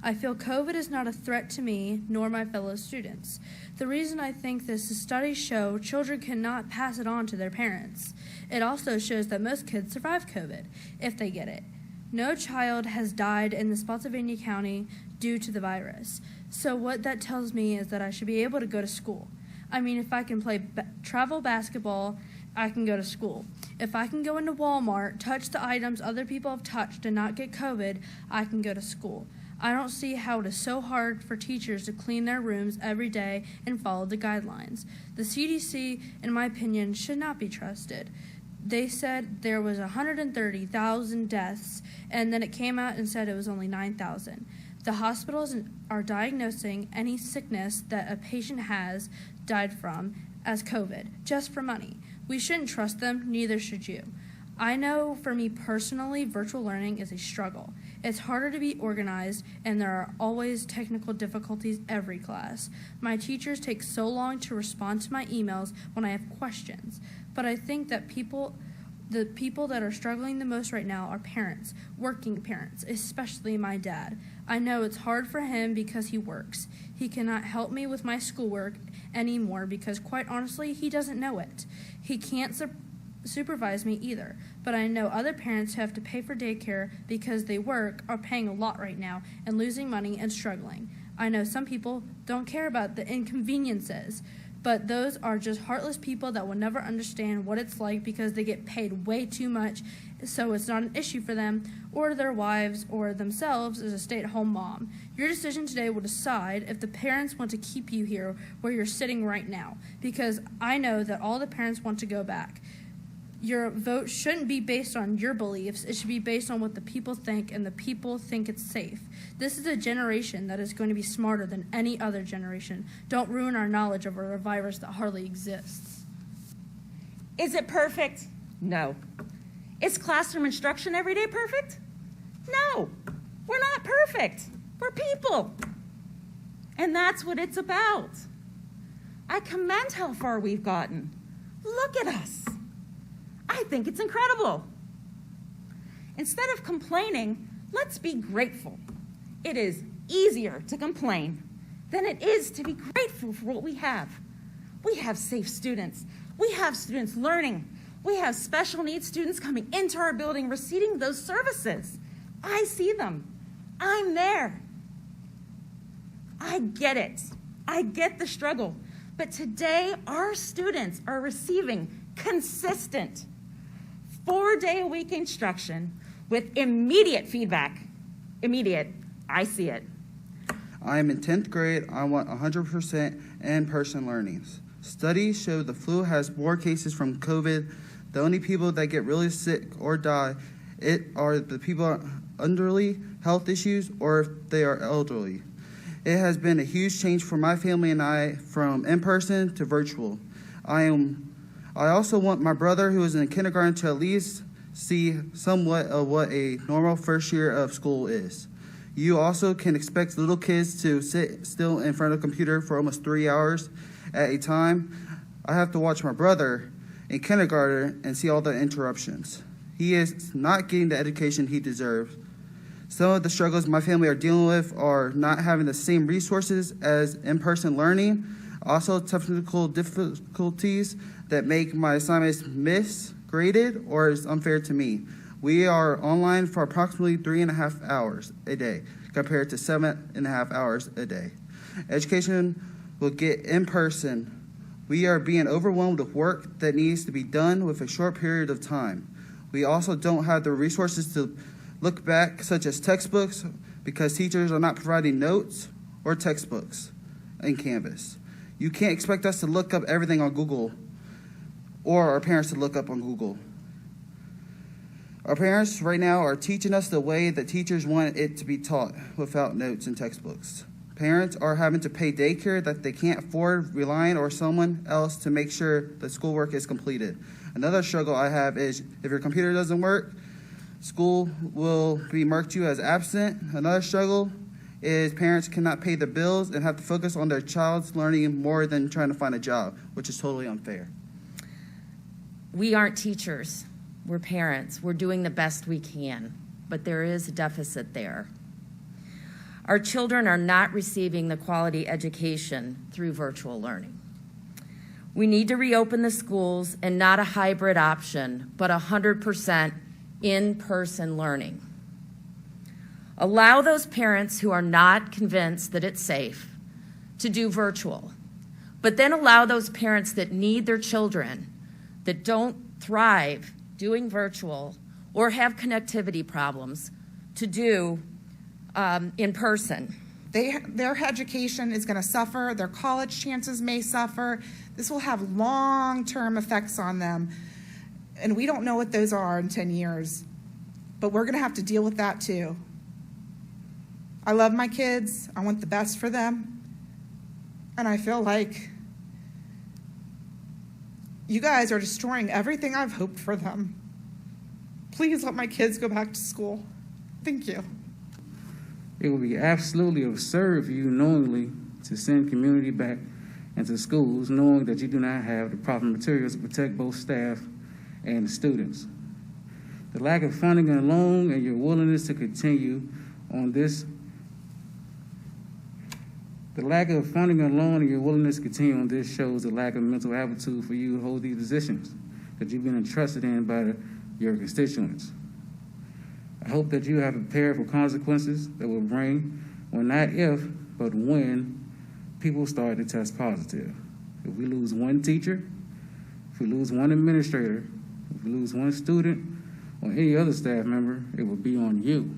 I feel COVID is not a threat to me nor my fellow students. The reason I think this is studies show children cannot pass it on to their parents. It also shows that most kids survive COVID, if they get it. No child has died in the Spotsylvania County due to the virus. So what that tells me is that I should be able to go to school. I mean, if I can play travel basketball, I can go to school. If I can go into Walmart, touch the items other people have touched and not get COVID, I can go to school. I don't see how it is so hard for teachers to clean their rooms every day and follow the guidelines. The CDC, in my opinion, should not be trusted. They said there was 130,000 deaths, and then it came out and said it was only 9,000. The hospitals are diagnosing any sickness that a patient has died from as COVID, just for money. We shouldn't trust them, neither should you. I know for me personally, virtual learning is a struggle. It's harder to be organized, and there are always technical difficulties every class. My teachers take so long to respond to my emails when I have questions, but I think that the people that are struggling the most right now are parents, working parents, especially my dad. I know it's hard for him because he works. He cannot help me with my schoolwork anymore because, quite honestly, he doesn't know it. He can't supervise me either, but I know other parents who have to pay for daycare because they work are paying a lot right now and losing money and struggling. I know some people don't care about the inconveniences, but those are just heartless people that will never understand what it's like because they get paid way too much, so it's not an issue for them or their wives or themselves as a stay-at-home mom. Your decision today will decide if the parents want to keep you here where you're sitting right now, because I know that all the parents want to go back. Your vote shouldn't be based on your beliefs. It should be based on what the people think, and the people think it's safe. This is a generation that is going to be smarter than any other generation. Don't ruin our knowledge over a virus that hardly exists. Is it perfect? No. Is classroom instruction every day perfect? No. We're not perfect. We're people. And that's what it's about. I commend how far we've gotten. Look at us. I think it's incredible. Instead of complaining, let's be grateful. It is easier to complain than it is to be grateful for what we have. We have safe students. We have students learning. We have special needs students coming into our building, receiving those services. I see them. I'm there. I get it. I get the struggle. But today, our students are receiving consistent 4-day-a-week instruction with immediate feedback. Immediate. I see it. I am in 10th grade. I want 100% in-person learnings. Studies show the flu has more cases from COVID. The only people that get really sick or die are the people with elderly health issues or if they are elderly. It has been a huge change for my family and I from in-person to virtual. I also want my brother, who is in kindergarten, to at least see somewhat of what a normal first year of school is. You also can expect little kids to sit still in front of a computer for almost 3 hours at a time. I have to watch my brother in kindergarten and see all the interruptions. He is not getting the education he deserves. Some of the struggles my family are dealing with are not having the same resources as in-person learning, also technical difficulties that make my assignments misgraded or is unfair to me. We are online for approximately 3.5 hours a day compared to 7.5 hours a day. Education will get in person. We are being overwhelmed with work that needs to be done with a short period of time. We also don't have the resources to look back, such as textbooks, because teachers are not providing notes or textbooks in Canvas. You can't expect us to look up everything on Google or our parents to look up on Google. Our parents right now are teaching us the way that teachers want it to be taught without notes and textbooks. Parents are having to pay daycare that they can't afford, relying on someone else to make sure the schoolwork is completed. Another struggle I have is if your computer doesn't work, school will be marked you as absent. Another struggle is parents cannot pay the bills and have to focus on their child's learning more than trying to find a job, which is totally unfair. We aren't teachers. We're parents. We're doing the best we can, but there is a deficit there. Our children are not receiving the quality education through virtual learning. We need to reopen the schools, and not a hybrid option, but 100% in-person learning. Allow those parents who are not convinced that it's safe to do virtual, but then allow those parents that need their children, that don't thrive doing virtual or have connectivity problems, to do in person. Their education is going to suffer. Their college chances may suffer. This will have long-term effects on them. And we don't know what those are in 10 years. But we're going to have to deal with that too. I love my kids. I want the best for them. And I feel like you guys are destroying everything I've hoped for them. Please let my kids go back to school. Thank you. It would be absolutely absurd for you knowingly to send community back into schools knowing that you do not have the proper materials to protect both staff and the students. The lack of funding alone and your willingness to continue on this shows the lack of mental aptitude for you to hold these positions that you've been entrusted in by your constituents. I hope that you have prepared for consequences that will bring, well, not if, but when people start to test positive. If we lose one teacher, if we lose one administrator, if we lose one student or any other staff member, it will be on you.